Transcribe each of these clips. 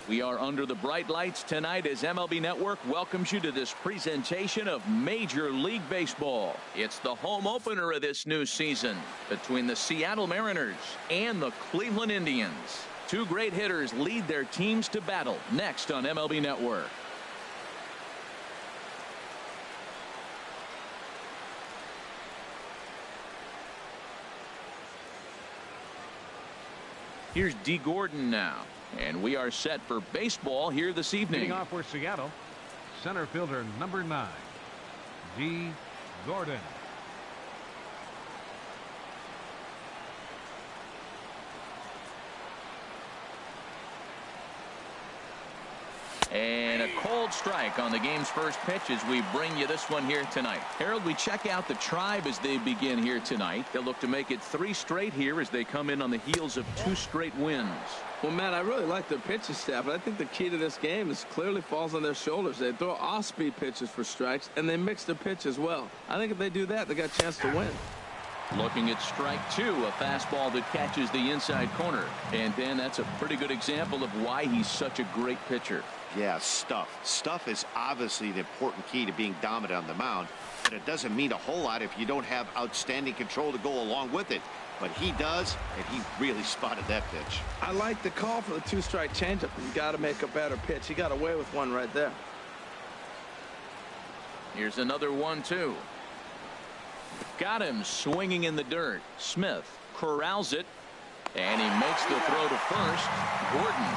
We are under the bright lights tonight as MLB Network welcomes you to this presentation of Major League Baseball. It's the home opener of this new season between the Seattle Mariners and the Cleveland Indians. Two great hitters lead their teams to battle next on MLB Network. Here's D. Gordon now. And we are set for baseball here this evening. Leading off for Seattle, center fielder number 9, D. Gordon. And a cold strike on the game's first pitch as we bring you this one here tonight. Harold, we check out the Tribe as they begin here tonight. They'll look to make it 3 straight here as they come in on the heels of 2 straight wins. Well, Matt, I really like their pitching staff, but I think the key to this game is clearly falls on their shoulders. They throw off-speed pitches for strikes, and they mix their pitch as well. I think if they do that, they got a chance to win. Looking at strike 2, a fastball that catches the inside corner. And then that's a pretty good example of why he's such a great pitcher. Yeah, stuff. Stuff is obviously the important key to being dominant on the mound, but it doesn't mean a whole lot if you don't have outstanding control to go along with it. But he does, and he really spotted that pitch. I like the call for the 2-strike changeup. You got to make a better pitch. He got away with one right there. Here's another 1-2. Got him swinging in the dirt. Smith corrals it, and he makes the throw to first. Gordon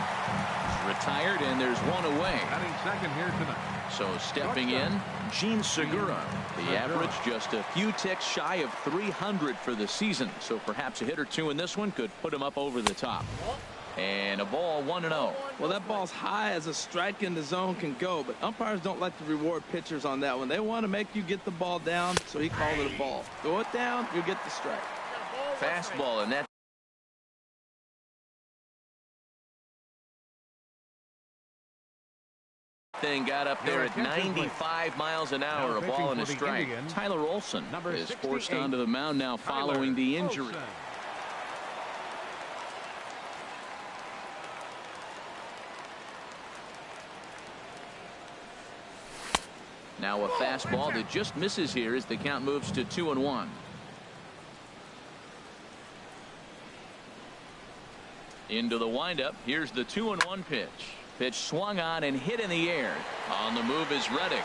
retired, and there's one away. Batting second here tonight. So stepping in, Gene Segura. The average just a few ticks shy of 300 for the season. So perhaps a hit or two in this one could put him up over the top. And a ball 1-0. Well, that ball's high as a strike in the zone can go, but umpires don't like to reward pitchers on that one. They want to make you get the ball down, so he called it a ball. Throw it down, you'll get the strike. Fastball, and that thing got up there at 95 miles an hour, a ball and a strike. Tyler Olson is forced onto the mound now following the injury. Now a fastball that just misses here as the count moves to 2-1. Into the windup. Here's the 2-1 pitch. Pitch swung on and hit in the air. On the move is Reddick.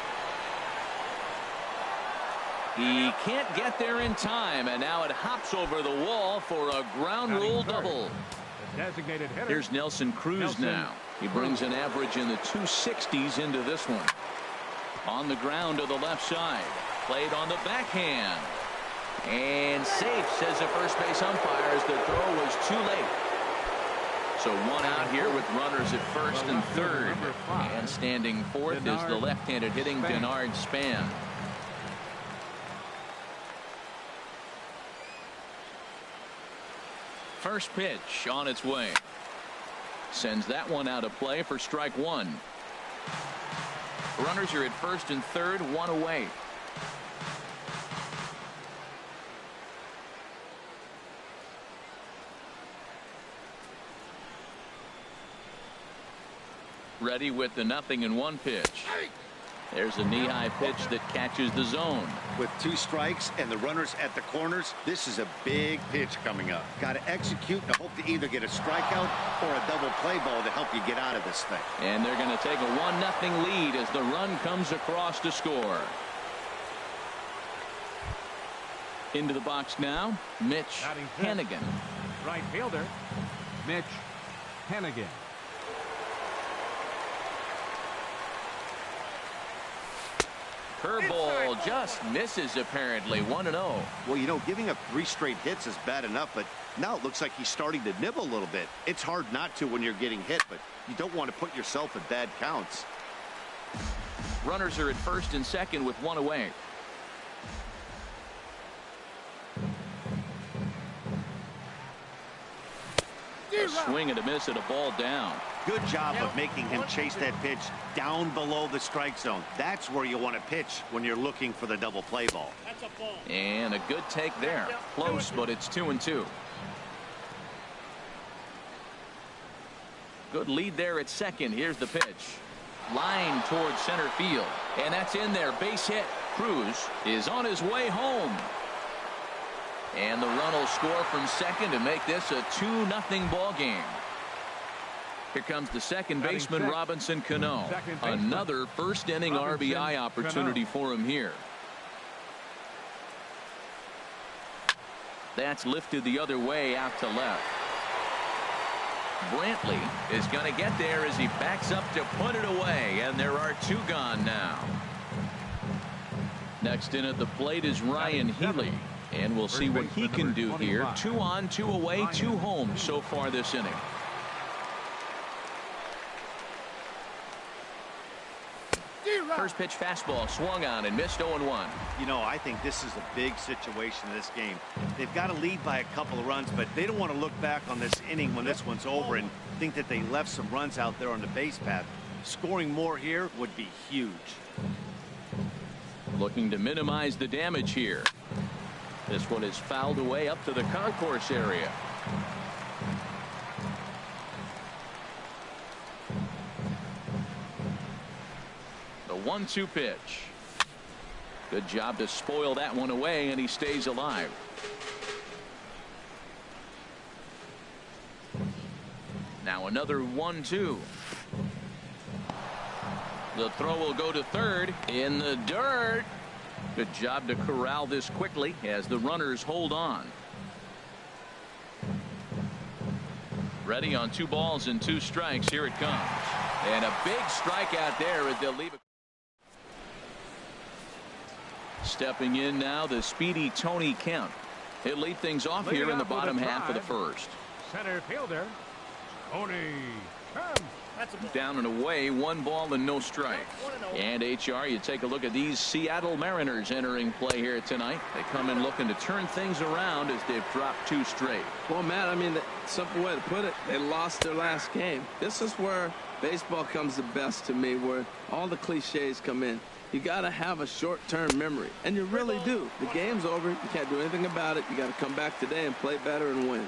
He can't get there in time, and now it hops over the wall for a ground rule double. Here's Nelson Cruz now. He brings an average in the 260s into this one. On the ground to the left side. Played on the backhand. And safe, says the first base umpire, as the throw was too late. So one out here with runners at first and third. And standing fourth is the left-handed hitting Denard Span. First pitch on its way. Sends that one out of play for strike 1. Runners are at first and third, 1 away. Ready with the 0-1 pitch. There's a knee-high pitch that catches the zone. With 2 strikes and the runners at the corners, this is a big pitch coming up. Got to execute and hope to either get a strikeout or a double play ball to help you get out of this thing. And they're going to take a 1-0 lead as the run comes across to score. Into the box now, Mitch Hanigan. Right fielder, Mitch Hanigan. Curveball just misses apparently. 1-0. Well, you know, giving up 3 straight hits is bad enough, but now it looks like he's starting to nibble a little bit. It's hard not to when you're getting hit, but you don't want to put yourself in bad counts. Runners are at first and second with 1 away. A swing and a miss and a ball down. Good job of making him chase that pitch down below the strike zone. That's where you want to pitch when you're looking for the double play ball. And a good take there. Close, but it's 2-2. Good lead there at second. Here's the pitch. Line towards center field. And that's in there. Base hit. Cruz is on his way home. And the run will score from second to make this a 2-0 ball game. Here comes the second baseman, Robinson Cano. Another first inning RBI opportunity for him here. That's lifted the other way out to left. Brantley is going to get there as he backs up to put it away, and there are 2 gone now. Next in at the plate is Ryan Healy, and we'll see what he can do here. 2 on, 2 away, 2 home so far this inning. First pitch fastball swung on and missed. 0-1. You know, I think this is a big situation in this game. They've got to lead by a couple of runs, but they don't want to look back on this inning when this one's over and think that they left some runs out there on the base path. Scoring more here would be huge. Looking to minimize the damage here. This one is fouled away up to the concourse area. The 1-2 pitch. Good job to spoil that one away, and he stays alive. Now another 1-2. The throw will go to third in the dirt. Good job to corral this quickly as the runners hold on. Ready on 2 balls and 2 strikes. Here it comes. And a big strikeout there as they'll leave it. Stepping in now, the speedy Tony Kemp. He'll lead things off here in the bottom half of the first. Center fielder, Tony Kemp. Down and away, 1 ball and no strikes. And HR, you take a look at these Seattle Mariners entering play here tonight. They come in looking to turn things around as they've dropped 2 straight. Well, Matt, I mean, the simple way to put it, they lost their last game. This is where baseball comes the best to me, where all the cliches come in. You got to have a short-term memory, and you really do. The game's over. You can't do anything about it. You got to come back today and play better and win.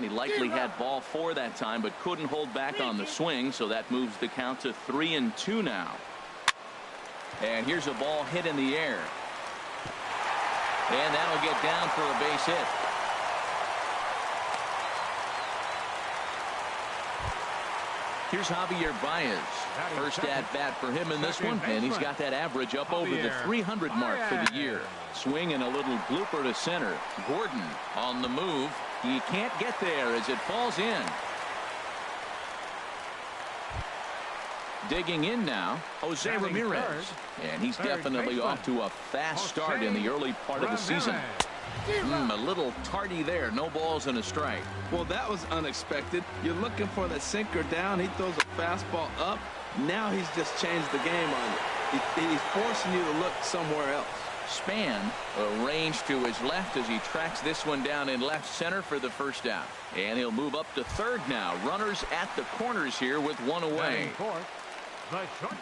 He likely had ball 4 that time, but couldn't hold back on the swing, so that moves the count to 3-2 now. And here's a ball hit in the air. And that'll get down for a base hit. Here's Javier Baez. First at bat for him in this one, and he's got that average up over the 300 mark for the year. Swing and a little blooper to center. Gordon on the move. He can't get there as it falls in. Digging in now, Jose Ramirez. And he's definitely off to a fast start in the early part of the season. A little tardy there. No balls and a strike. Well, that was unexpected. You're looking for the sinker down. He throws a fastball up. Now he's just changed the game on you. He's forcing you to look somewhere else. Span arranged to his left as he tracks this one down in left center for the first out. And he'll move up to third now. Runners at the corners here with 1 away.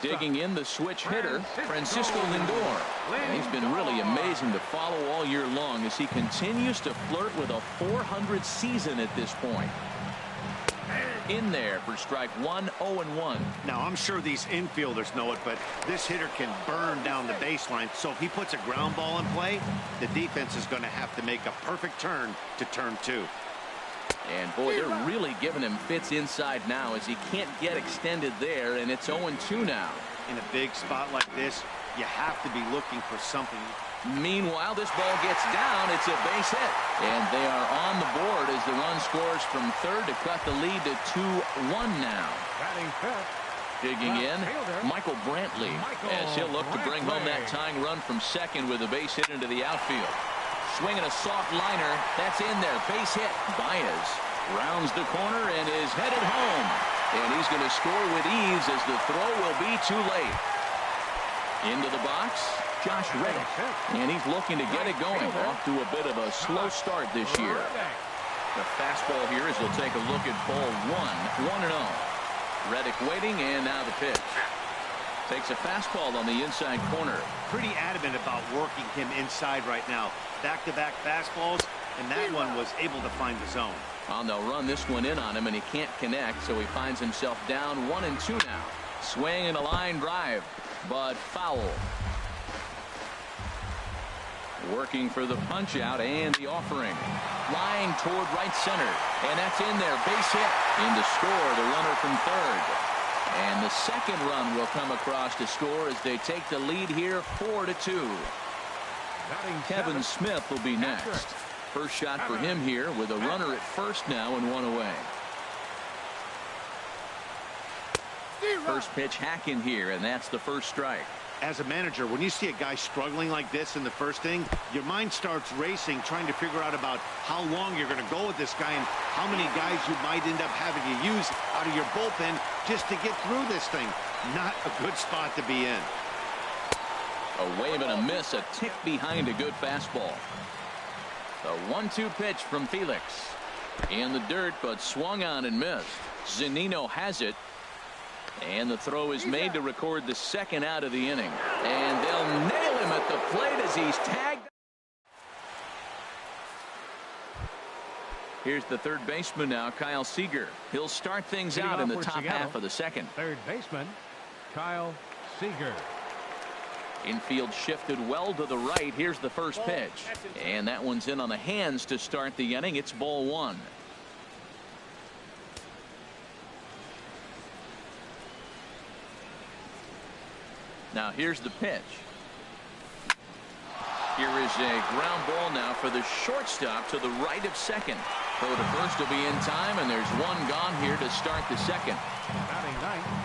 Digging in the switch hitter, Francisco Lindor. And he's been really amazing to follow all year long as he continues to flirt with a .400 season at this point. In there for strike 1, 0-1. Now, I'm sure these infielders know it, but this hitter can burn down the baseline. So if he puts a ground ball in play, the defense is going to have to make a perfect turn to turn 2. And boy, they're really giving him fits inside now as he can't get extended there, and it's 0-2 now. In a big spot like this, you have to be looking for something. Meanwhile, this ball gets down. It's a base hit. And they are on the board as the run scores from third to cut the lead to 2-1 now. Digging in, Michael Brantley, as he'll look to bring home that tying run from second with a base hit into the outfield. Swinging a soft liner. That's in there. Base hit. Baez rounds the corner and is headed home. And he's going to score with ease as the throw will be too late. Into the box, Josh Reddick. And he's looking to get it going. Off to a bit of a slow start this year. The fastball here as he'll take a look at ball 1. 1-0. Reddick waiting, and now the pitch. Takes a fastball on the inside corner. Pretty adamant about working him inside right now. Back-to-back fastballs, and that one was able to find the zone. On they'll run this one in on him, and he can't connect, so he finds himself down 1-2 now. Swing and a line drive, but foul. Working for the punch out and the offering. Line toward right center, and that's in there. Base hit. In to score, the runner from third. And the second run will come across to score as they take the lead here 4-2. Kevin Smith will be next. First shot for him here with a runner at first now and one away. First pitch hack in here, and that's the first strike. As a manager, when you see a guy struggling like this in the first inning, your mind starts racing, trying to figure out about how long you're going to go with this guy and how many guys you might end up having to use out of your bullpen just to get through this thing. Not a good spot to be in. A wave and a miss, a tick behind a good fastball. The 1-2 pitch from Felix. In the dirt, but swung on and missed. Zunino has it. And the throw is made to record the second out of the inning. And they'll nail him at the plate as he's tagged. Here's the third baseman now, Kyle Seager. He'll start things out in the top half of the second. Third baseman, Kyle Seager. Infield shifted well to the right. Here's the first pitch. And that one's in on the hands to start the inning. It's ball one. Now here's the pitch. Here is a ground ball now for the shortstop to the right of second. Throw to first will be in time, and there's one gone here to start the second.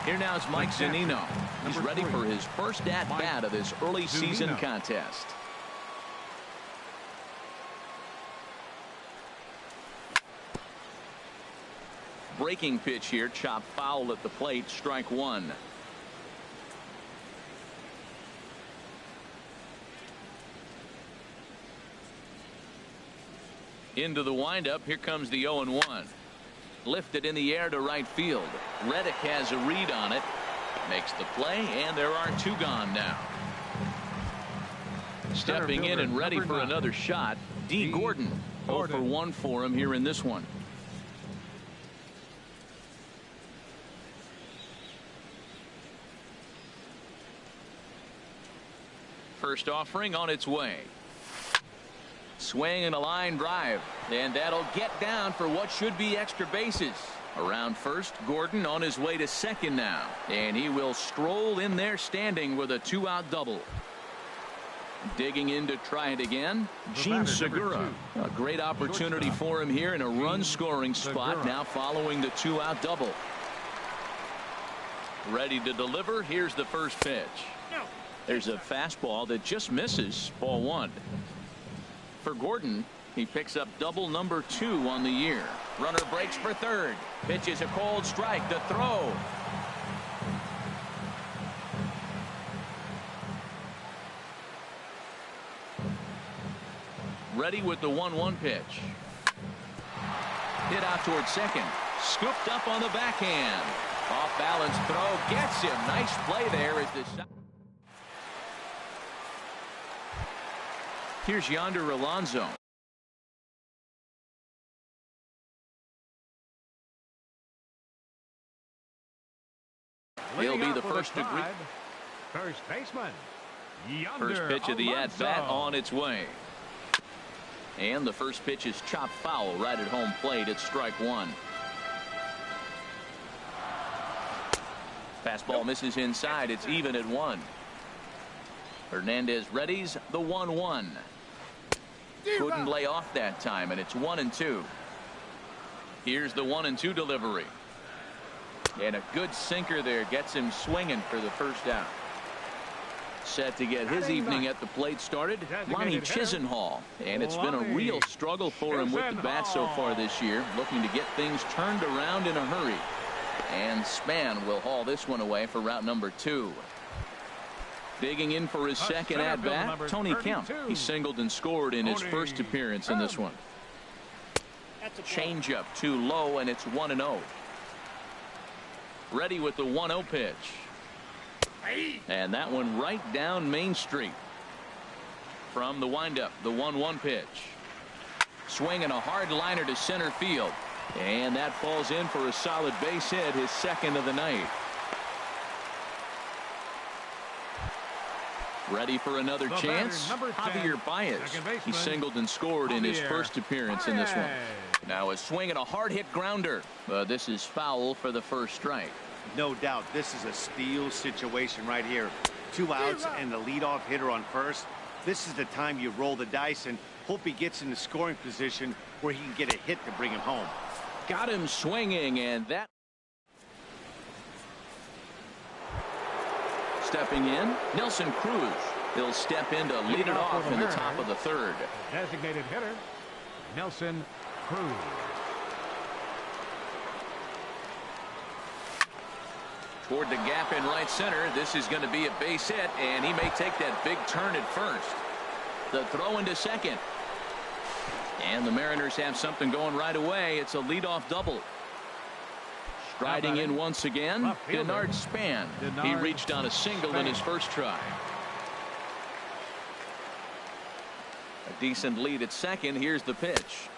Here now is Mike Zunino. He's ready for his first at-bat of this early season contest. Breaking pitch here, chop foul at the plate, strike one. Into the windup. Here comes the 0-1. Lifted in the air to right field. Reddick has a read on it. Makes the play, and there are two gone now. Stepping in and ready for another shot, D. Gordon. 0 for 1 for him here in this one. First offering on its way. Swing and a line drive, and that'll get down for what should be extra bases. Around first, Gordon on his way to second now, and he will stroll in there standing with a 2-out double. Digging in to try it again, Gene Segura. A great opportunity for him here in a run-scoring spot now following the 2-out double. Ready to deliver. Here's the first pitch. There's a fastball that just misses. Ball one. For Gordon, he picks up double number 2 on the year. Runner breaks for third. Pitch is a cold strike. The throw. Ready with the 1-1 pitch. Hit out towards second. Scooped up on the backhand. Off balance throw. Gets him. Nice play there as the shot. Here's Yonder Alonso. He'll be the first to greet. First baseman. First pitch of the at-bat on its way. And the first pitch is chopped foul right at home plate. It's strike one. Fastball misses inside. It's even at 1. Hernandez readies the 1-1. Couldn't lay off that time, and it's 1-2. Here's the 1-2 delivery. And a good sinker there gets him swinging for the first out. Set to get his evening at the plate started, Lonnie Chisenhall. And it's been a real struggle for him with the bat so far this year, looking to get things turned around in a hurry. And Span will haul this one away for route number 2. Digging in for his second at-bat, Tony Kemp. He singled and scored in his first appearance in this one. Changeup too low, and it's 1-0. Ready with the 1-0 pitch. And that one right down Main Street. From the windup, the 1-1 pitch. Swinging a hard liner to center field. And that falls in for a solid base hit, his second of the night. Ready for another chance? Javier Baez. He singled and scored in his first appearance in this one. Now a swing and a hard hit grounder. This is foul for the first strike. No doubt this is a steal situation right here. 2 outs and the leadoff hitter on first. This is the time you roll the dice and hope he gets in the scoring position where he can get a hit to bring him home. Got him swinging, and that. Stepping in, Nelson Cruz. He'll step in to lead it off in the top of the third. Designated hitter, Nelson Cruz. Toward the gap in right center. This is going to be a base hit, and he may take that big turn at first. The throw into second. And the Mariners have something going right away. It's a leadoff double. Striding in once again, Denard Span. He reached on a single in his first try. A decent lead at second. Here's the pitch.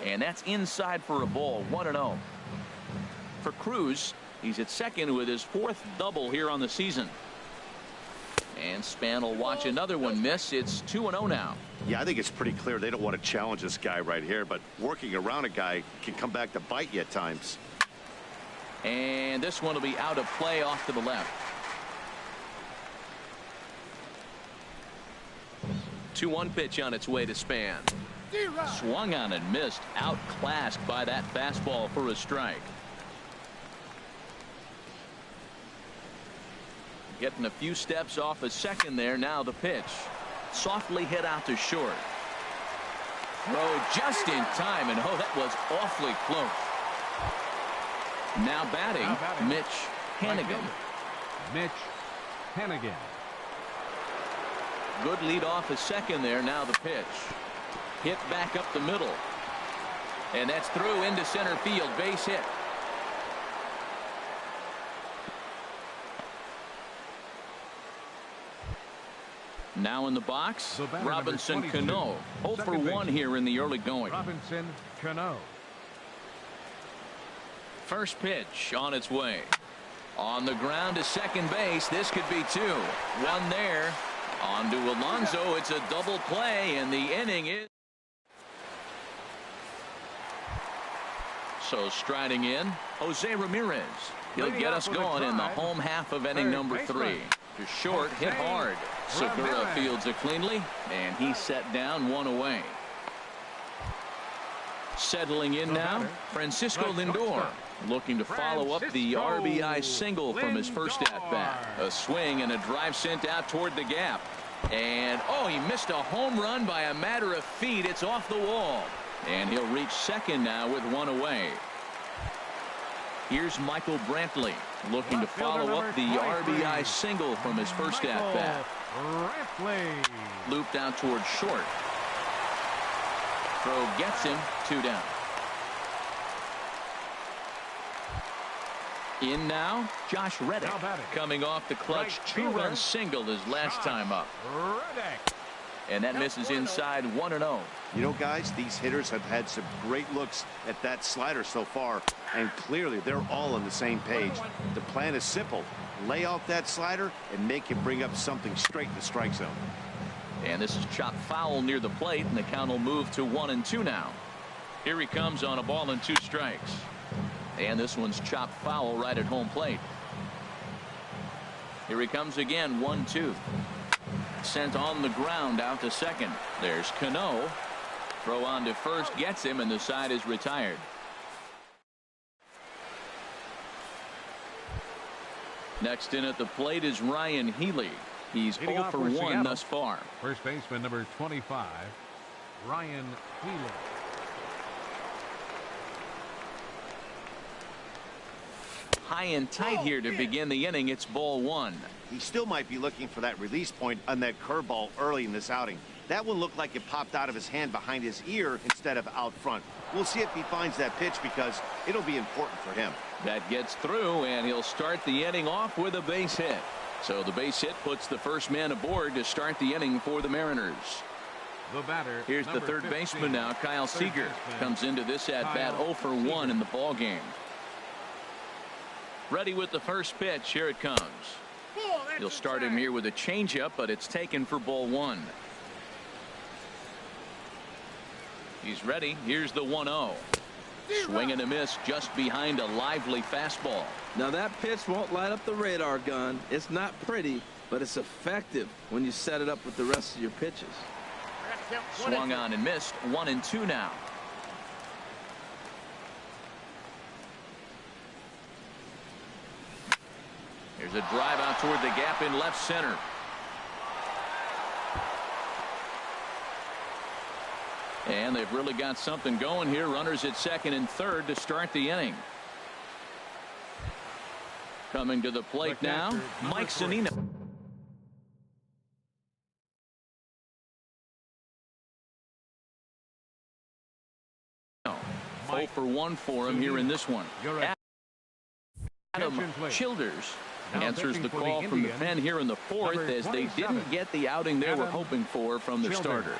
And that's inside for a ball. 1-0. For Cruz, he's at second with his 4th double here on the season. And Span will watch another one miss. It's 2-0 now. Yeah, I think it's pretty clear they don't want to challenge this guy right here, but working around a guy can come back to bite you at times. And this one will be out of play off to the left. 2-1 pitch on its way to Span. Swung on and missed. Outclassed by that fastball for a strike. Getting a few steps off a second there. Now the pitch. Softly hit out to short. Throw just in time, and oh, that was awfully close. Now batting, Mitch Hanigan. Mitch Hanigan. Good lead off a second there. Now the pitch. Hit back up the middle. And that's through into center field. Base hit. Now in the box, Robinson Cano. 0 for 1 here in the early going. Robinson Cano. First pitch on its way. On the ground to second base. This could be 2. 1 there. On to Alonso. It's a double play, and the inning is. So striding in, Jose Ramirez. He'll get us going in the home half of inning number 3. To short, hit hard. Segura fields it cleanly, and he's set down 1 away. Settling in now, Francisco Lindor. Looking to follow up the RBI single from his first at-bat. A swing and a drive sent out toward the gap. And, oh, he missed a home run by a matter of feet. It's off the wall. And he'll reach second now with 1 away. Here's Michael Brantley looking to follow up the RBI single from his first at-bat. Looped out toward short. Throw gets him. 2 down. In now, Josh Reddick, coming off the clutch 2-run single his last time up. And that misses inside. 1-0. You know, guys, these hitters have had some great looks at that slider so far, and clearly they're all on the same page. The plan is simple. Lay off that slider and make him bring up something straight in the strike zone. And this is chopped foul near the plate, and the count will move to 1-2 now. Here he comes on a ball and 2 strikes. And this one's chopped foul right at home plate. Here he comes again. 1-2. Sent on the ground out to second. There's Cano. Throw on to first gets him, and the side is retired. Next in at the plate is Ryan Healy. He's 0 for 1 thus far. First baseman number 25, Ryan Healy. High and tight here to begin the inning. It's ball 1. He still might be looking for that release point on that curveball early in this outing. That one looked like it popped out of his hand behind his ear instead of out front. We'll see if he finds that pitch because it'll be important for him. That gets through, and he'll start the inning off with a base hit. So the base hit puts the first man aboard to start the inning for the Mariners. The batter. Here's the third 15, baseman now, Kyle Seager. Comes into this at bat 0 for 1 in the ball game. Ready with the first pitch. Here it comes. He'll start him here with a changeup, but it's taken for ball 1. He's ready. Here's the 1-0. Swing and a miss just behind a lively fastball. Now that pitch won't light up the radar gun. It's not pretty, but it's effective when you set it up with the rest of your pitches. Swung on and missed. 1-2 now. There's a drive out toward the gap in left center. And they've really got something going here. Runners at second and third to start the inning. Coming to the plate now, Mike Zunino. 0 for 1 for him here in this one. Adam Childers answers the call from the pen here in the fourth, as they didn't get the outing they were hoping for from the starter.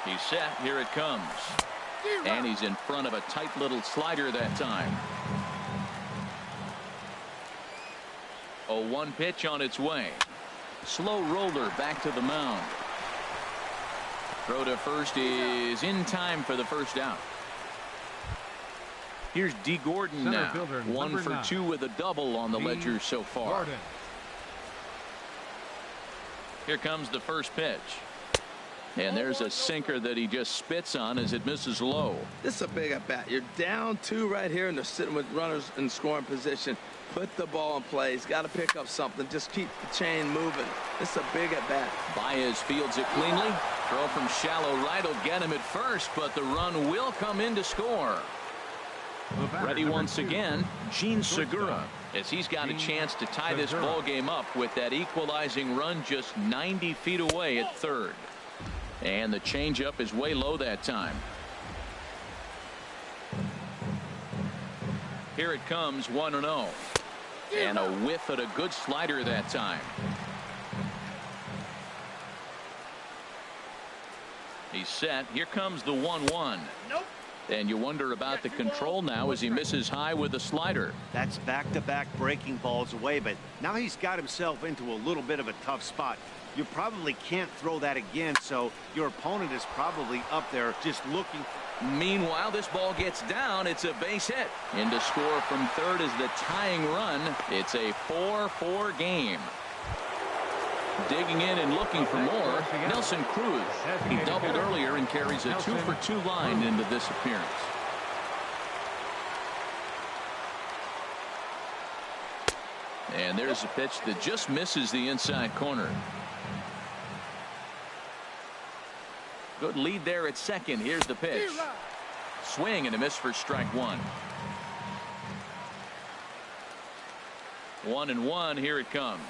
He's set. Here it comes. And he's in front of a tight little slider that time. 0-1 pitch on its way. Slow roller back to the mound. Throw to first is in time for the first out. Here's D. Gordon now. 1 for 2 with a double on the ledger so far. Here comes the first pitch. And there's a sinker that he just spits on as it misses low. This is a big at bat. You're down 2 right here, and they're sitting with runners in scoring position. Put the ball in play. He's got to pick up something. Just keep the chain moving. This is a big at bat. Baez fields it cleanly. Throw from shallow right will get him at first, but the run will come in to score. Ready once again, Gene Segura, as he's got a chance to tie this ball game up with that equalizing run just 90 feet away at third. And the changeup is way low that time. Here it comes, 1-0. And a whiff at a good slider that time. He's set. Here comes the 1-1. Nope. And you wonder about the control now as he misses high with a slider. That's back-to-back breaking balls away, but now he's got himself into a little bit of a tough spot. You probably can't throw that again, so your opponent is probably up there just looking. Meanwhile, this ball gets down. It's a base hit. In to score from third is the tying run. It's a 4-4 game. Digging in and looking for more, Nelson Cruz. He doubled earlier and carries a 2 for 2 line into this appearance. And there's a pitch that just misses the inside corner. Good lead there at second. Here's the pitch. Swing and a miss for strike 1. 1-1. Here it comes.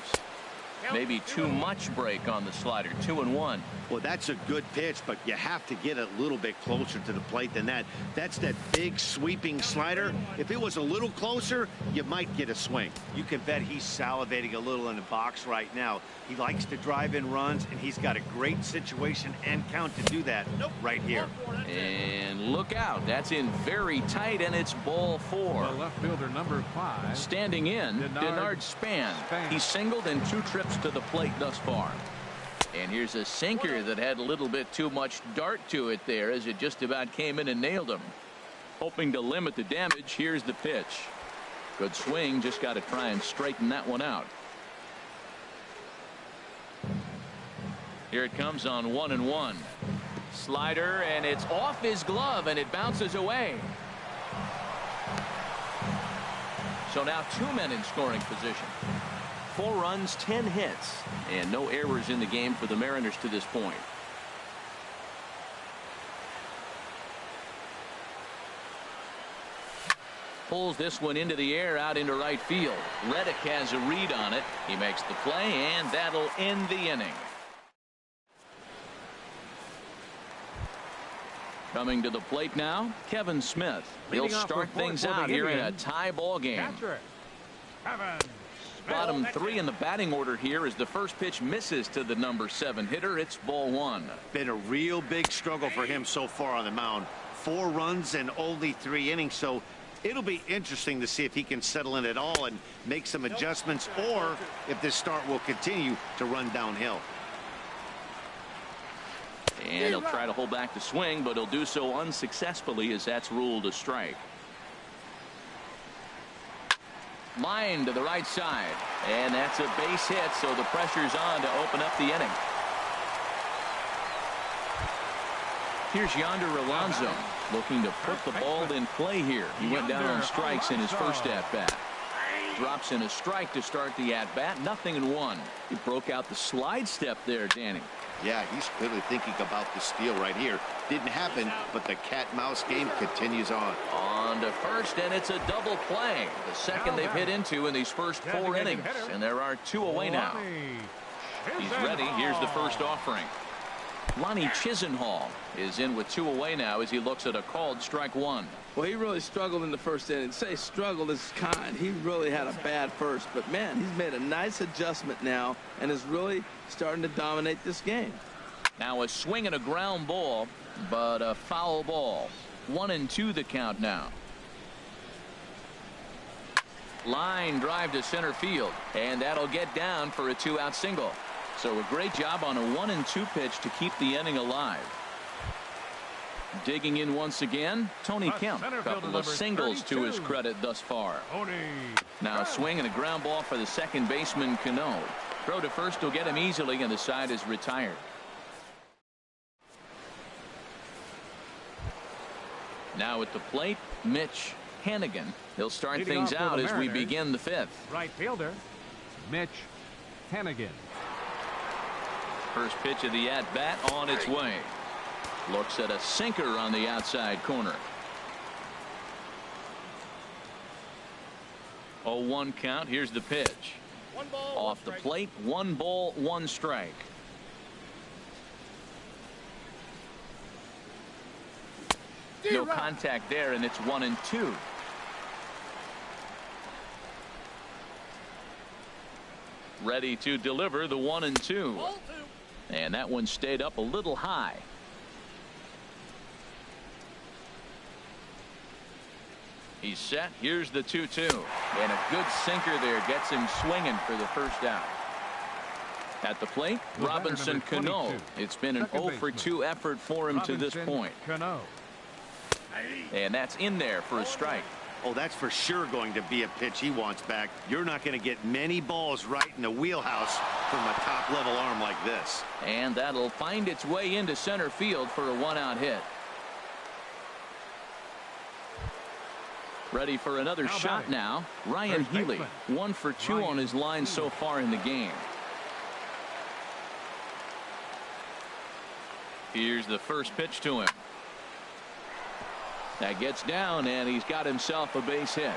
Maybe too much break on the slider. 2-1. Well, that's a good pitch, but you have to get a little bit closer to the plate than that. That's that big sweeping slider. If it was a little closer, you might get a swing. You can bet he's salivating a little in the box right now. He likes to drive in runs, and he's got a great situation and count to do that right here. And look out. That's in very tight, and it's ball 4. The left fielder, number 5. Standing in, Denard Span. He singled in 2 trips to the plate thus far. And here's a sinker that had a little bit too much dart to it there as it just about came in and nailed him. Hoping to limit the damage. Here's the pitch. Good swing. Just got to try and straighten that one out. Here it comes on 1-1. Slider, and it's off his glove, and it bounces away. So now 2 men in scoring position. 4 runs, 10 hits, and no errors in the game for the Mariners to this point. Pulls this one into the air out into right field. Reddick has a read on it. He makes the play, and that'll end the inning. Coming to the plate now, Kevin Smith. He'll start things out here in a tie ball game. Catcher, Kevin bottom three in the batting order here as the first pitch misses to the number 7 hitter. It's ball 1. Been a real big struggle for him so far on the mound. 4 runs and only 3 innings, so it'll be interesting to see if he can settle in at all and make some adjustments, or if this start will continue to run downhill. And he'll try to hold back the swing, but he'll do so unsuccessfully as that's ruled a strike. Line to the right side, and that's a base hit, so the pressure's on to open up the inning. Here's Yonder Alonso looking to put the ball in play here. He went down on strikes in his first at-bat. Drops in a strike to start the at-bat. 0-1. He broke out the slide step there, Danny. Yeah, he's clearly thinking about the steal right here. Didn't happen, but the cat-mouse game continues on. On to first, and it's a double play. The second they've hit into in these first 4 innings, and there are 2 away now. He's ready. Here's the first offering. Lonnie Chisenhall is in with 2 away now as he looks at a called strike 1. Well, he really struggled in the first inning. Say struggled is kind. He really had a bad first, but man, he's made a nice adjustment now and is really starting to dominate this game. Now a swing and a ground ball, but a foul ball. 1-2 the count now. Line drive to center field, and that'll get down for a 2-out single. So a great job on a 1-2 pitch to keep the inning alive. Digging in once again, Tony Kemp. A couple of singles to his credit thus far. Now a swing and a ground ball for the second baseman, Cano. Throw to first will get him easily, and the side is retired. Now at the plate, Mitch Hannigan. He'll start things out as we begin the 5th. Right fielder, Mitch Hannigan. First pitch of the at-bat on its way. Looks at a sinker on the outside corner. 0-1 count. Here's the pitch. Off the plate, 1 ball, 1 strike. No contact there, and it's 1-2. Ready to deliver the 1-2. And that one stayed up a little high. He's set. Here's the 2-2. And a good sinker there gets him swinging for the first out. At the plate, Robinson Cano. It's been an 0-for-2 effort for him to this point. And that's in there for a strike. Oh, that's for sure going to be a pitch he wants back. You're not going to get many balls right in the wheelhouse from a top-level arm like this. And that'll find its way into center field for a 1-out hit. Ready for another shot now. Ryan Healy, 1-for-2 on his line so far in the game. Here's the first pitch to him. That gets down, and he's got himself a base hit.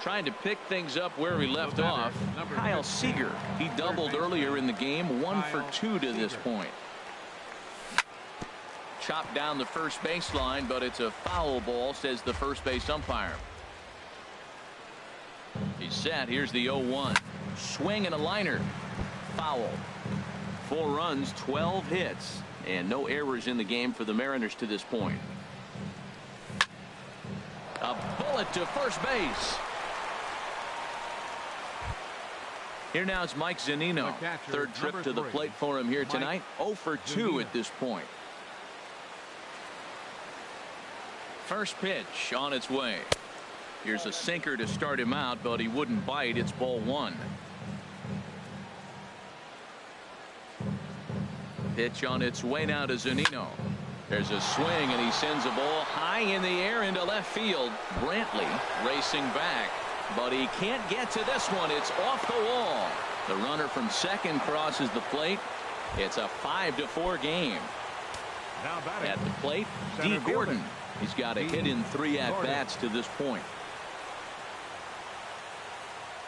Trying to pick things up where we left off. Kyle Seager, he doubled earlier in the game, 1-for-2 to this point. Chopped down the first baseline, but it's a foul ball, says the first base umpire. He's set. Here's the 0-1. Swing and a liner. Foul. 4 runs, 12 hits, and no errors in the game for the Mariners to this point. A bullet to first base. Here now is Mike Zunino. Third trip to the plate for him here tonight. 0-for-2 at this point. First pitch on its way. Here's a sinker to start him out, but he wouldn't bite. It's ball 1. Pitch on its way now to Zunino. There's a swing, and he sends a ball high in the air into left field. Brantley racing back, but he can't get to this one. It's off the wall. The runner from second crosses the plate. It's a 5-4 game. At the plate, D. Gordon. He's got a hit in 3 at-bats to this point.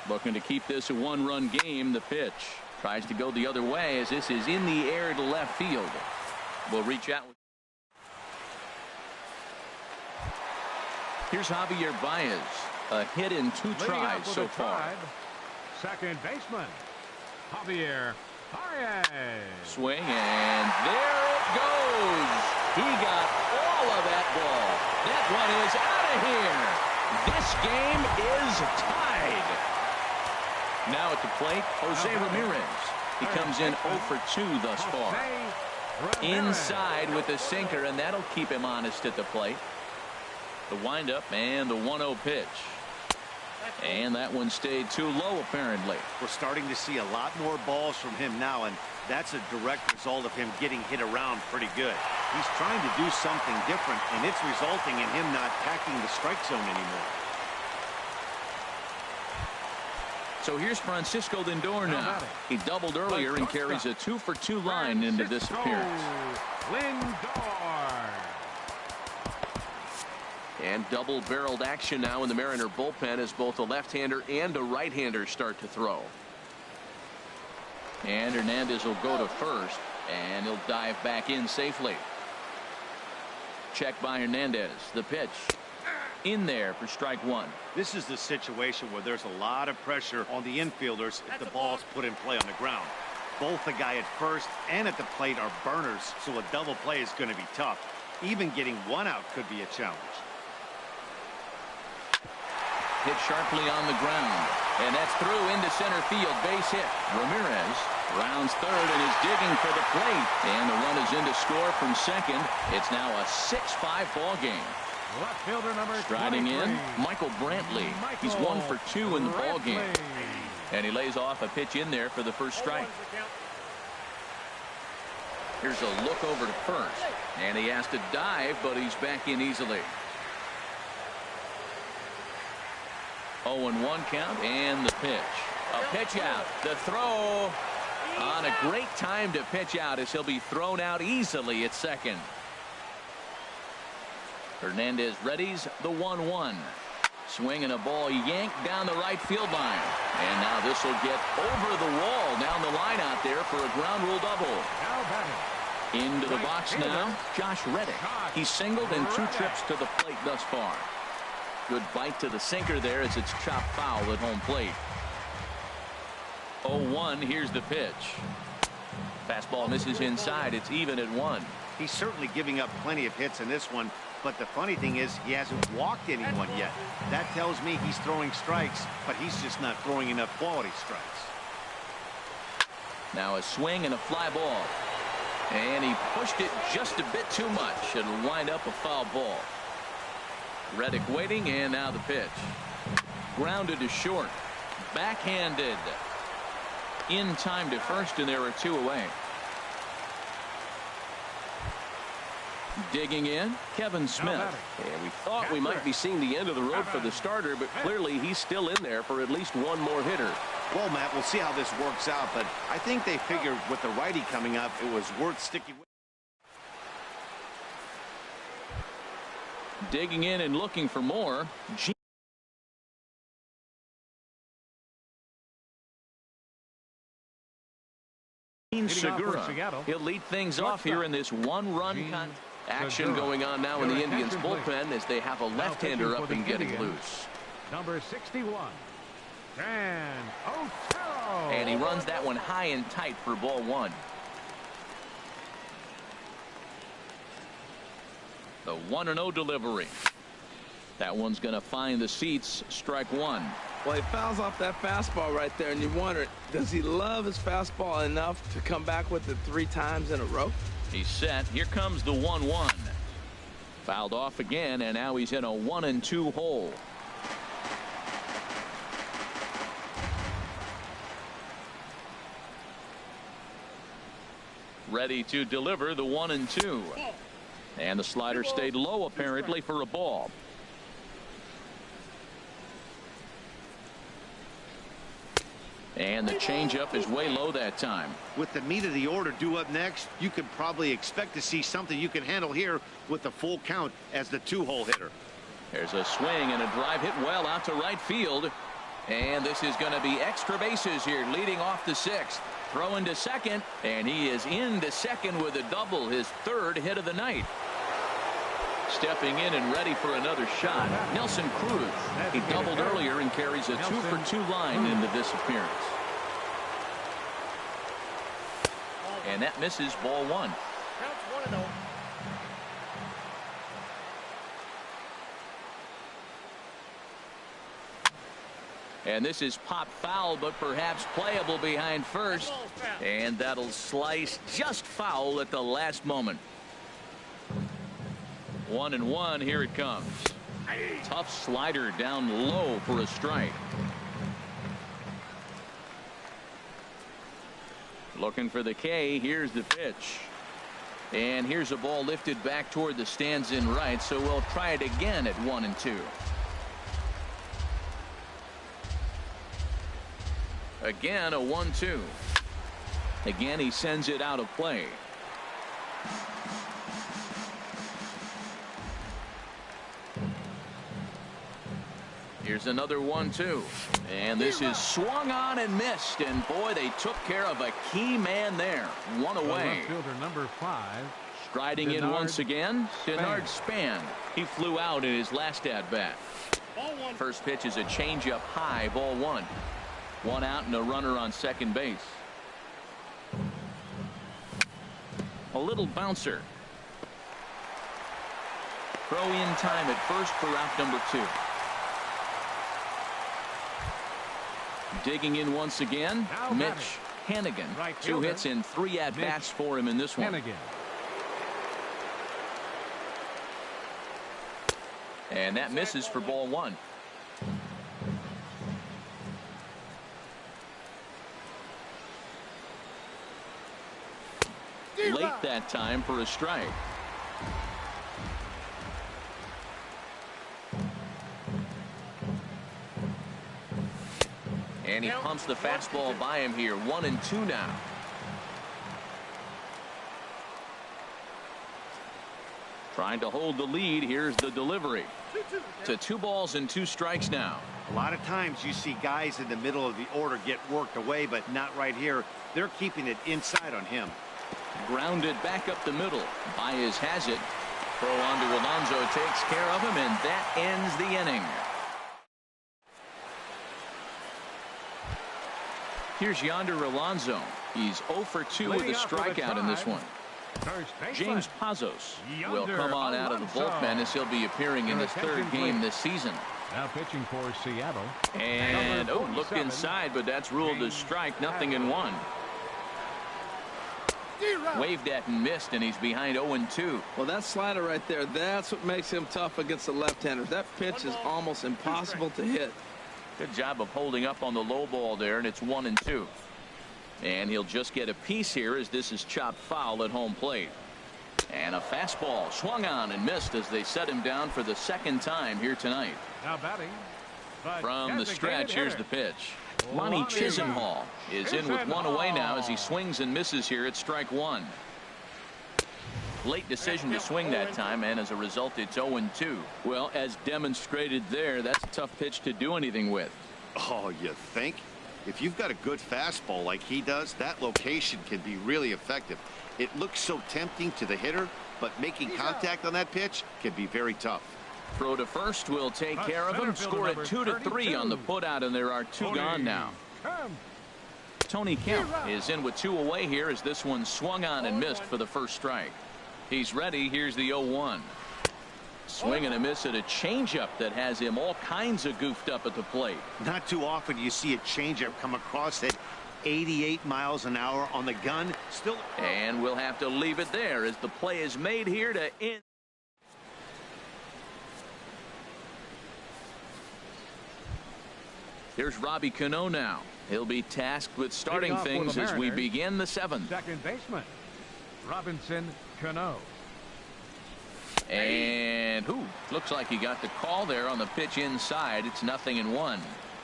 Looking to keep this a 1-run game. The pitch tries to go the other way as this is in the air to left field. We'll reach out. Here's Javier Baez. A hit in 2 tries so far. Second baseman, Javier Baez. Swing, and there it goes. He got all of that ball. That one is out of here. This game is tied. Now at the plate, Jose Ramirez. He comes in 0 for 2 thus far. Inside with the sinker, and that'll keep him honest at the plate. The windup and the 1-0 pitch. And that one stayed too low, apparently. We're starting to see a lot more balls from him now, and that's a direct result of him getting hit around pretty good. He's trying to do something different, and it's resulting in him not attacking the strike zone anymore. So here's Francisco Lindor now. He doubled earlier and carries a 2 for 2 line into this appearance. Lindor. And double-barreled action now in the Mariner bullpen as both a left-hander and a right-hander start to throw. And Hernandez will go to first, and he'll dive back in safely. Check by Hernandez. The pitch. In there for strike 1. This is the situation where there's a lot of pressure on the infielders if the ball's put in play on the ground. Both the guy at first and at the plate are burners, so a double play is going to be tough. Even getting one out could be a challenge. Hit sharply on the ground, and that's through into center field. Base hit. Ramirez rounds third and is digging for the plate, and the run is in to score from second. It's now a 6-5 ball game. Left fielder number Striding 23. in, Michael Brantley. He's 1 for 2 in the ball game, and he lays off a pitch in there for the first strike. Here's a look over to first, and he has to dive, but he's back in easily. 0-1 count, and the pitch. A pitch out. The throw on a great time to pitch out as he'll be thrown out easily at second. Hernandez readies the 1-1. Swinging a ball yanked down the right field line. And now this will get over the wall down the line out there for a ground rule double. Into the box now, Josh Reddick. He's singled in 2 trips to the plate thus far. Good bite to the sinker there as it's chopped foul at home plate. 0-1. Here's the pitch. Fastball misses inside. It's even at 1. He's certainly giving up plenty of hits in this one, but the funny thing is he hasn't walked anyone yet. That tells me he's throwing strikes, but he's just not throwing enough quality strikes. Now a swing and a fly ball. And he pushed it just a bit too much. It'll wind up a foul ball. Reddick waiting, and now the pitch. Grounded to short. Backhanded. In time to first, and there are 2 away. Digging in, Kevin Smith. And we thought we might be seeing the end of the road for the starter, but clearly he's still in there for at least one more hitter. Well, Matt, we'll see how this works out, but I think they figured with the righty coming up, it was worth sticking with. Digging in and looking for more. Segura. He'll lead things off here in this 1-run action going on now in the Indians bullpen as they have a left-hander up and getting loose. Number 61, Dan Otero. And he runs that one high and tight for ball 1. The 1-0 delivery. That one's going to find the seats. Strike 1. Well, he fouls off that fastball right there, and you wonder, does he love his fastball enough to come back with it 3 times in a row? He's set. Here comes the 1-1. Fouled off again, and now he's in a 1-2 hole. Ready to deliver the 1-2. And the slider stayed low apparently for a ball. And the changeup is way low that time. With the meat of the order due up next, you could probably expect to see something you can handle here with the full count as the 2-hole hitter. There's a swing and a drive hit well out to right field. And this is going to be extra bases here leading off the 6th. Throw into second, and he is into second with a double, his 3rd hit of the night. Stepping in and ready for another shot, Nelson Cruz. He doubled earlier and carries a 2-for-2 line into this appearance. And that misses, ball one. Counts 1-0. And this is pop foul, but perhaps playable behind first. And that'll slice just foul at the last moment. 1-1, here it comes. Tough slider down low for a strike. Looking for the K. Here's the pitch. And here's a ball lifted back toward the stands in right, so we'll try it again at 1-2. Again, a 1-2. Again, he sends it out of play. Here's another 1-2. And this is swung on and missed. And boy, they took care of a key man there. One away. Fielder number 5. Striding in once again, Denard Span. He flew out in his last at-bat. First pitch is a changeup high, ball one. One out and a runner on second base. A little bouncer. Throw in time at first for out number 2. Digging in once again, Mitch Hannigan. 2 hits and 3 at-bats for him in this one. And that misses for ball one. Late that time for a strike. And he pumps the fastball by him here. 1-2 now. Trying to hold the lead. Here's the delivery. To 2 balls and 2 strikes now. A lot of times you see guys in the middle of the order get worked away, but not right here. They're keeping it inside on him. Grounded back up the middle. Baez has it. Throw on to Alonso takes care of him, and that ends the inning. Here's Yonder Alonso. He's 0 for 2 with a strikeout in this one. James Pazos will come on out of the bullpen as he'll be appearing in his 3rd game this season. Now pitching for Seattle. And look inside, but that's ruled a strike. 0-1. Waved at and missed, and he's behind 0-2. Well, that slider right there, that's what makes him tough against the left-handers. That pitch is almost impossible to hit. Good job of holding up on the low ball there, and it's 1-2. And he'll just get a piece here as this is chopped foul at home plate. And a fastball swung on and missed as they set him down for the 2nd time here tonight. Now batting. From the stretch, here's the pitch. Lonnie Chisenhall is in with 1 away now as he swings and misses here at strike 1. Late decision to swing that time, and as a result, it's 0-2. Well, as demonstrated there, that's a tough pitch to do anything with. Oh, you think? If you've got a good fastball like he does, that location can be really effective. It looks so tempting to the hitter, but making contact on that pitch can be very tough. Throw to first will take care of him. Score at 2-3 on the putout, and there are 2 gone now. Tony Kemp is in with 2 away here as this one swung on and missed for the first strike. He's ready. Here's the 0-1. Swing and a miss at a changeup that has him all kinds of goofed up at the plate. Not too often you see a changeup come across at 88 miles an hour on the gun. Still. And we'll have to leave it there as the play is made here to end. Here's Robbie Cano now. He'll be tasked with starting things as we begin the 7th. Second baseman Robinson Cano. And looks like he got the call there on the pitch inside. It's 0-1.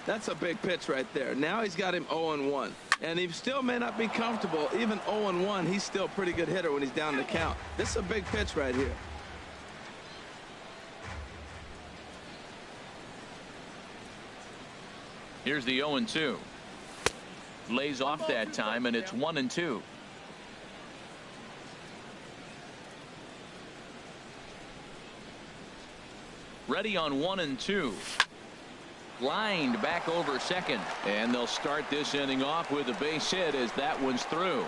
That's a big pitch right there. Now he's got him 0-1. And he still may not be comfortable. Even 0-1, he's still a pretty good hitter when he's down the count. This is a big pitch right here. Here's the 0-2. Lays off that time, and it's 1-2. Ready on 1 and 2. Lined back over second, and they'll start this inning off with a base hit as that one's through.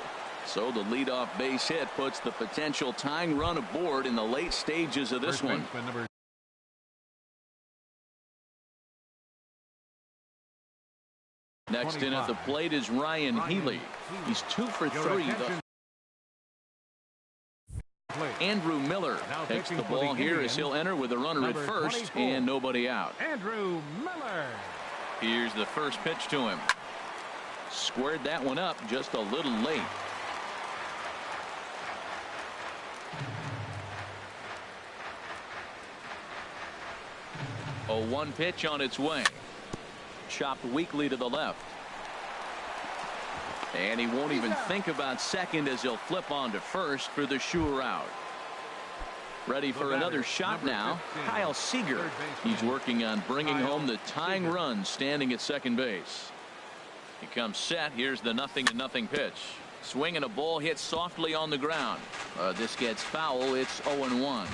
So the leadoff base hit puts the potential tying run aboard in the late stages of this one. Next in at the plate is Ryan Healy. He's 2 for 3. Andrew Miller takes the ball here as he'll enter with a runner at first and nobody out. Andrew Miller. Here's the first pitch to him. Squared that one up just a little late. A 1 pitch on its way. Chopped weakly to the left. And he won't even think about second as he'll flip on to first for the sure out. Ready for another shot now, Kyle Seager. He's working on bringing home the tying run standing at second base. He comes set. Here's the 0-0 pitch. Swing and a ball hit softly on the ground. This gets foul. It's 0-1.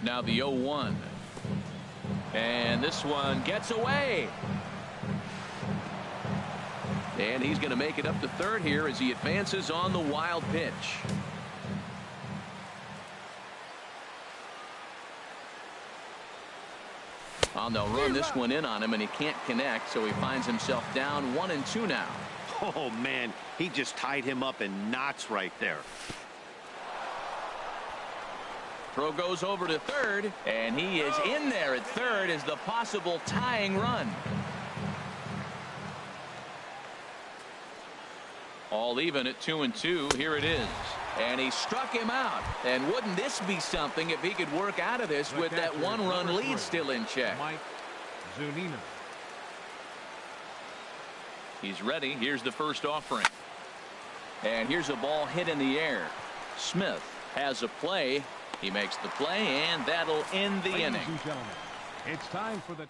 Now the 0-1. And this one gets away. And he's going to make it up to third here as he advances on the wild pitch. They'll run this one in on him, and he can't connect, so he finds himself down 1 and 2 now. Oh, man, he just tied him up in knots right there. Throw goes over to third, and he is in there at third as the possible tying run. All even at 2 and 2. Here it is. And he struck him out. And wouldn't this be something if he could work out of this with that 1-run lead still in check? He's ready. Here's the first offering. And here's a ball hit in the air. Smith has a play. He makes the play, and that'll end the inning. It's time for the...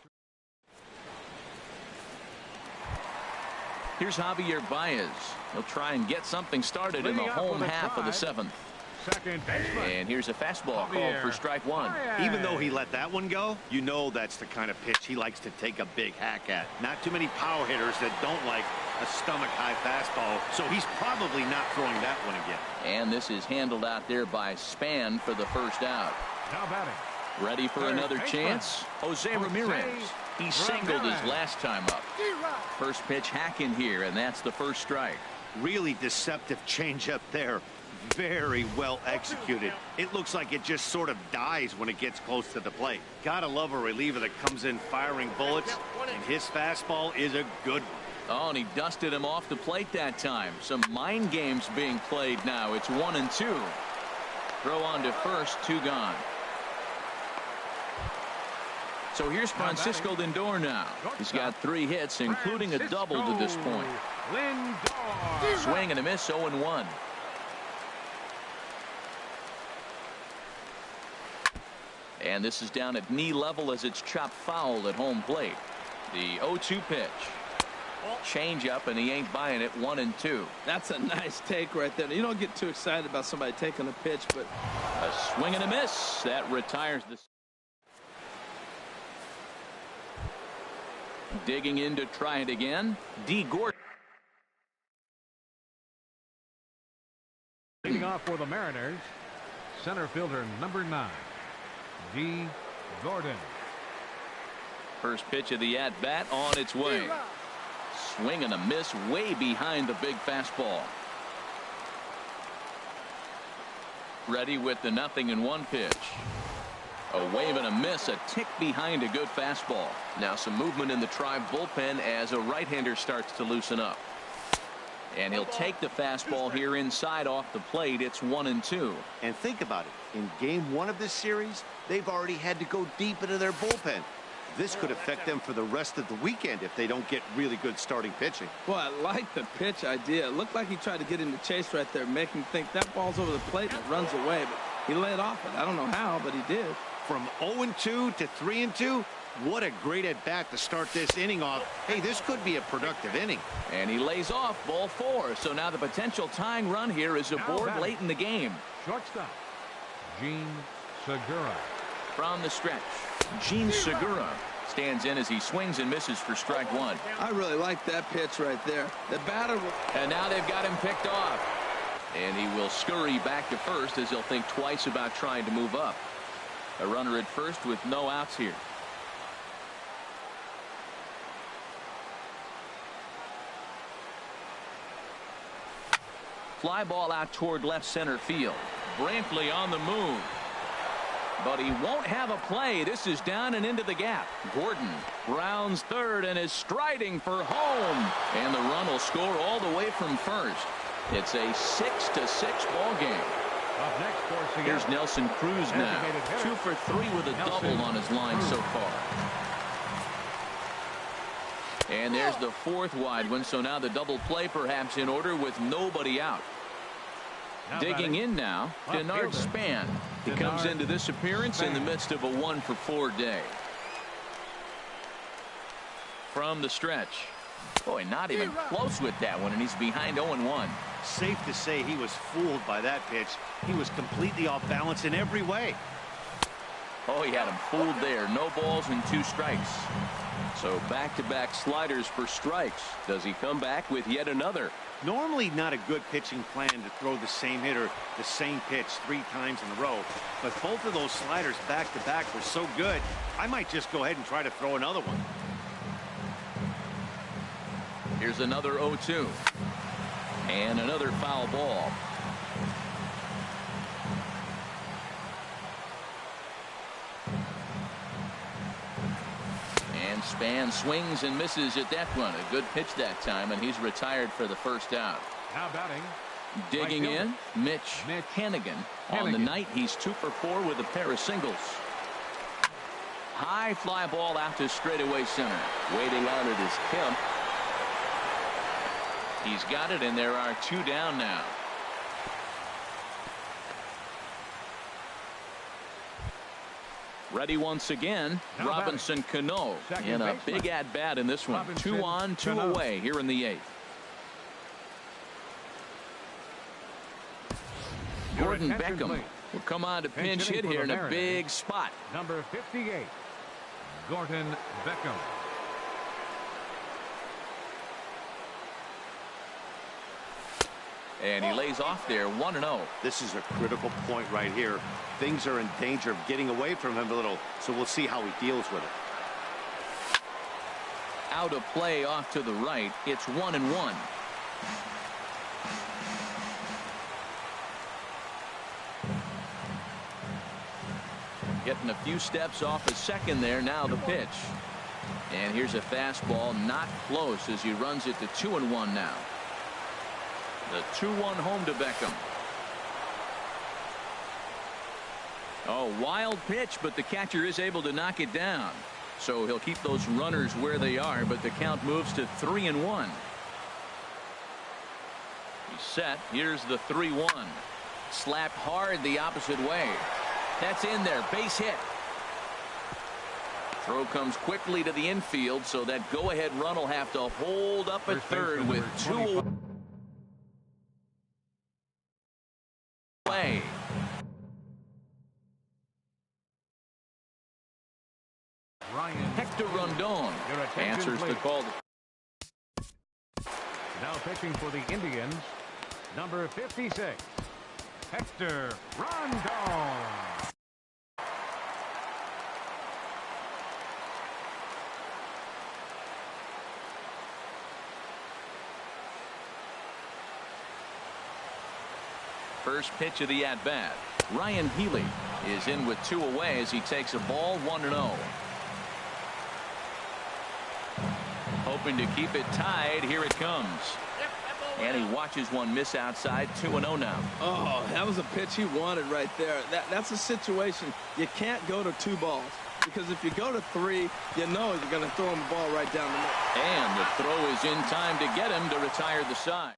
Here's Javier Baez. He'll try and get something started in the home half of the 7th. Second baseman. And here's a fastball called for strike 1. Even though he let that one go, you know that's the kind of pitch he likes to take a big hack at. Not too many power hitters that don't like a stomach-high fastball, so he's probably not throwing that one again. And this is handled out there by Span for the first out. Now batting. Ready for another chance? Jose Ramirez. He singled his last time up. First pitch hack in here, and that's the first strike. Really deceptive changeup there. Very well executed. It looks like it just sort of dies when it gets close to the plate. Gotta love a reliever that comes in firing bullets, and his fastball is a good one. Oh, and he dusted him off the plate that time. Some mind games being played now. It's 1 and 2. Throw on to first, 2 gone. So here's Francisco Lindor now. He's got 3 hits, including a double to this point. Swing and a miss, 0-1. And this is down at knee level as it's chopped foul at home plate. The 0-2 pitch. Change up, and he ain't buying it. 1 and 2. That's a nice take right there. You don't get too excited about somebody taking a pitch, but a swing and a miss that retires the. Digging in to try it again. D. Gordon. Leading off for the Mariners, center fielder number 9, D. Gordon. First pitch of the at-bat on its way. Swing and a miss way behind the big fastball. Ready with the 0-1 pitch. A wave and a miss, a tick behind a good fastball. Now some movement in the Tribe bullpen as a right-hander starts to loosen up. And he'll take the fastball here inside off the plate. It's 1 and 2. And think about it. In game 1 of this series, they've already had to go deep into their bullpen. This could affect them for the rest of the weekend if they don't get really good starting pitching. Well, I like the pitch idea. It looked like he tried to get him to chase right there, make him think that ball's over the plate and it runs away. But he laid off it. I don't know how, but he did. From 0 and 2 to 3 and 2, What a great at-bat to start this inning off. Hey, this could be a productive inning. And he lays off ball 4. So now the potential tying run here is aboard late in the game. Shortstop, Gene Segura. From the stretch, Gene Segura stands in as he swings and misses for strike 1. I really like that pitch right there. The batter. And now they've got him picked off. And he will scurry back to first as he'll think twice about trying to move up. A runner at first with no outs here. Fly ball out toward left center field. Brantley on the move. But he won't have a play. This is down and into the gap. Gordon rounds third and is striding for home. And the run will score all the way from first. It's a 6-6 ball game. Up next for Seattle. Here's Nelson Cruz now. 2 for 3 with a double on his line so far. And there's the 4th wide one. So now the double play perhaps in order with nobody out. Digging in now, Denard Span. He comes into this appearance in the midst of a 1 for 4 day. From the stretch. Boy, not even close with that one, and he's behind 0-1. Safe to say he was fooled by that pitch. He was completely off balance in every way. Oh, he had him fooled there. No balls and 2 strikes. So back-to-back sliders for strikes. Does he come back with yet another? Normally not a good pitching plan to throw the same hitter the same pitch 3 times in a row. But both of those sliders back-to-back were so good, I might just go ahead and try to throw another one. Here's another 0-2. And another foul ball. And Span swings and misses at that one. A good pitch that time, and he's retired for the first out. Now batting. Digging in, Mitch Hannigan. On the night, he's 2 for 4 with a pair of singles. High fly ball out to straightaway center. Waiting on it is Kemp. He's got it, and there are 2 down now. Ready once again, now Robinson Cano in a big at-bat in this one. 2 on, 2 away here in the 8th. Gordon Beckham will come on to pinch hit here in a big spot. Number 58, Gordon Beckham. And he lays off there 1-0. This is a critical point right here. Things are in danger of getting away from him a little, so we'll see how he deals with it. Out of play off to the right. It's 1-1. Getting a few steps off a second there. Now the pitch. And here's a fastball not close as he runs it to 2-1 now. The 2-1 home to Beckham. Oh, wild pitch, but the catcher is able to knock it down. So he'll keep those runners where they are, but the count moves to 3-1. He's set. Here's the 3-1. Slapped hard the opposite way. That's in there. Base hit. Throw comes quickly to the infield, so that go-ahead run will have to hold up at third with 2 away. Hector Rondon answers the call. Now pitching for the Indians, number 56, Hector Rondon. First pitch of the at-bat. Ryan Healy is in with 2 away as he takes a ball 1-0. Hoping to keep it tied. Here it comes. And he watches one miss outside. 2-0 now. Oh, that was a pitch he wanted right there. That's a situation you can't go to 2 balls. Because if you go to 3, you know you're going to throw him the ball right down the middle. And the throw is in time to get him to retire the side.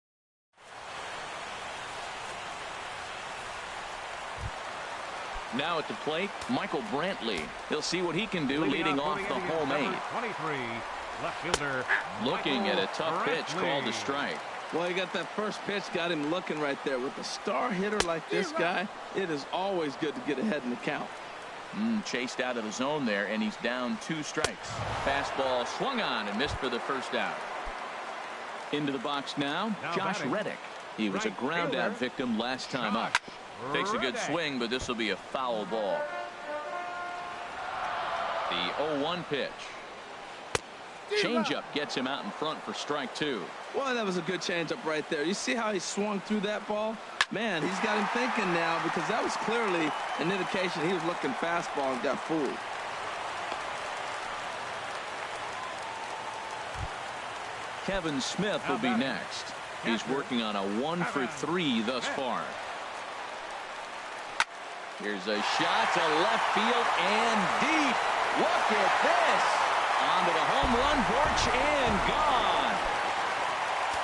Now at the plate, Michael Brantley. He'll see what he can do leading off the home 8. 23, left fielder. Looking at a tough pitch called a strike. Well, he got that first pitch, got him looking right there. With a star hitter like this guy, it is always good to get ahead in the count. Chased out of the zone there, and he's down 2 strikes. Fastball swung on and missed for the first out. Into the box now, Josh Reddick. He was a ground out victim last time up. Takes a good swing, but this will be a foul ball. The 0-1 pitch. Changeup gets him out in front for strike 2. Well, that was a good changeup right there. You see how he swung through that ball? Man, he's got him thinking now, because that was clearly an indication he was looking fastball and got fooled. Kevin Smith will be next. He's working on a 1 for 3 thus far. Here's a shot to left field and deep. Look at this. Onto the home run porch and gone.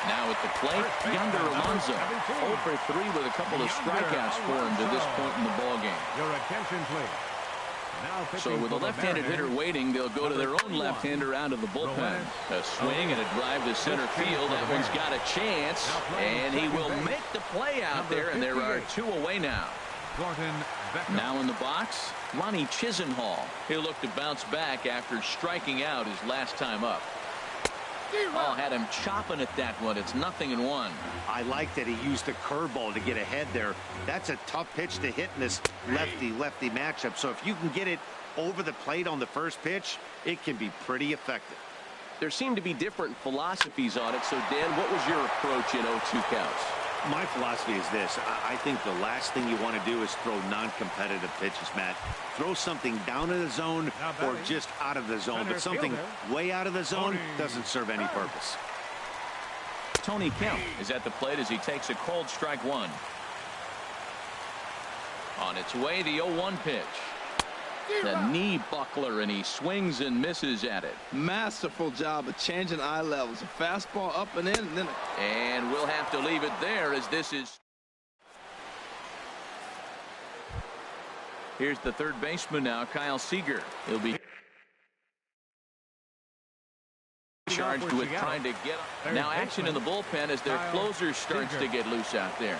Now at the plate, Yonder Alonso. 0 for 3 with a couple of strikeouts for him to this point in the ballgame. Your attention, please. So with a left-handed hitter waiting, they'll go to their own left-hander out of the bullpen. A swing and a drive to center field. That one's got a chance, and he will make the play out there, and there are 2 away now. Now in the box, Ronnie Chisenhall. He'll look to bounce back after striking out his last time up. Oh, had him chopping at that one. It's 0-1. I like that he used the curveball to get ahead there. That's a tough pitch to hit in this lefty-lefty matchup. So if you can get it over the plate on the first pitch, it can be pretty effective. There seem to be different philosophies on it. So, Dan, what was your approach in 0-2 counts? My philosophy is this. I think the last thing you want to do is throw non-competitive pitches, Matt. Throw something down in the zone or just out of the zone. But something way out of the zone doesn't serve any purpose. Tony Kemp is at the plate as he takes a cold strike 1. On its way, the 0-1 pitch. The knee buckler, and he swings and misses at it. Masterful job of changing eye levels. A fastball up and in, and then and we'll have to leave it there as this is. Here's the third baseman now, Kyle Seager. He'll be charged with trying to get now action in the bullpen as their closer starts to get loose out there.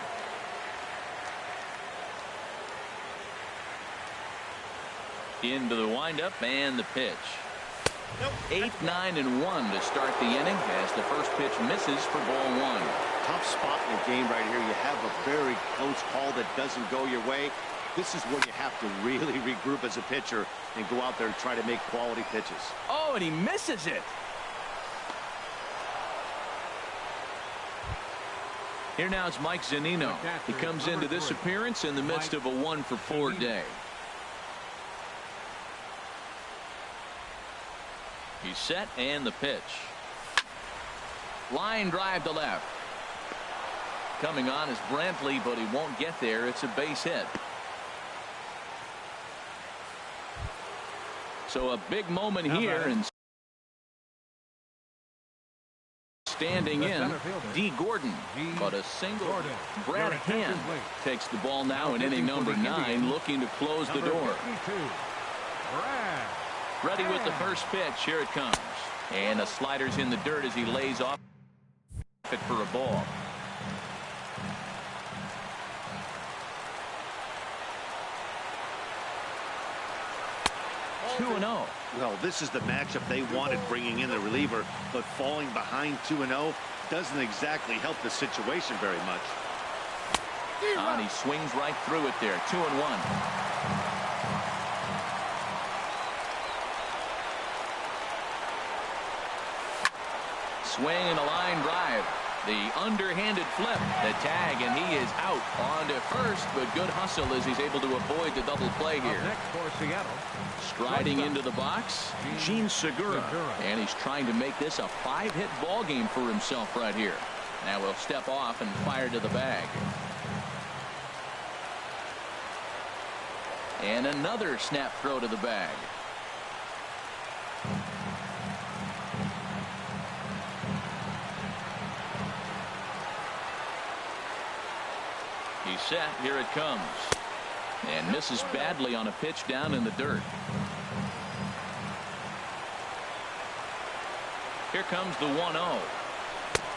Into the windup and the pitch. 8, 9, and 1 to start the inning as the first pitch misses for ball 1. Tough spot in the game right here. You have a very close call that doesn't go your way. This is where you have to really regroup as a pitcher and go out there and try to make quality pitches. Oh, and he misses it. Here now is Mike Zunino. He comes into this appearance in the midst of a 1 for 4 day. He's set, and the pitch. Line drive to left. Coming on is Brantley, but he won't get there. It's a base hit. So a big moment here, and standing in, D. Gordon, but a single. Brad Hand takes the ball now in inning number 9, looking to close the door. Ready with the first pitch. Here it comes. And a slider's in the dirt as he lays off it for a ball. Two 2-0. Well, this is the matchup they wanted, bringing in the reliever, but falling behind 2-0 doesn't exactly help the situation very much. And he swings right through it there. 2-1. Swing and a line drive. The underhanded flip, the tag, and he is out on to first, but good hustle as he's able to avoid the double play here. Striding into the box, Gene Segura, and he's trying to make this a 5-hit ball game for himself right here. Now we'll step off and fire to the bag. And another snap throw to the bag. He's set. Here it comes. And misses badly on a pitch down in the dirt. Here comes the 1-0.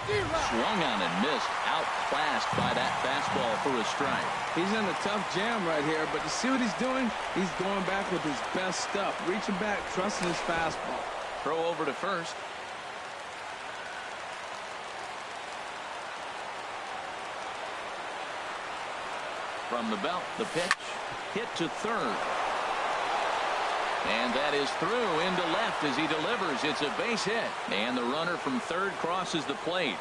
Swung on and missed. Outclassed by that fastball for a strike. He's in a tough jam right here, but you see what he's doing? He's going back with his best stuff. Reaching back, trusting his fastball. Throw over to first. From the belt, the pitch. Hit to third. And that is through into left as he delivers. It's a base hit. And the runner from third crosses the plate.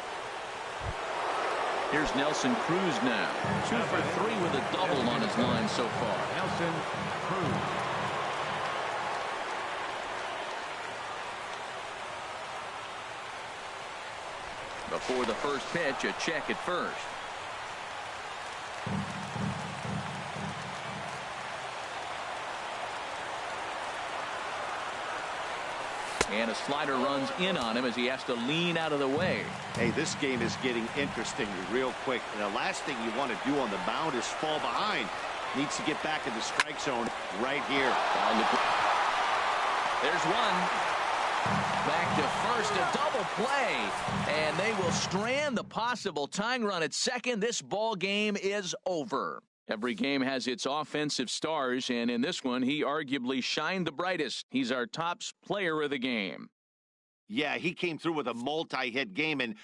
Here's Nelson Cruz now. 2 for 3 with a double on his line so far. Nelson Cruz. Before the first pitch, a check at first. And a slider runs in on him as he has to lean out of the way. Hey, this game is getting interesting real quick. And the last thing you want to do on the mound is fall behind. Needs to get back in the strike zone right here. There's one. Back to first, a double play. And they will strand the possible tying run at second. This ball game is over. Every game has its offensive stars, and in this one, he arguably shined the brightest. He's our top player of the game. Yeah, he came through with a multi-hit game, and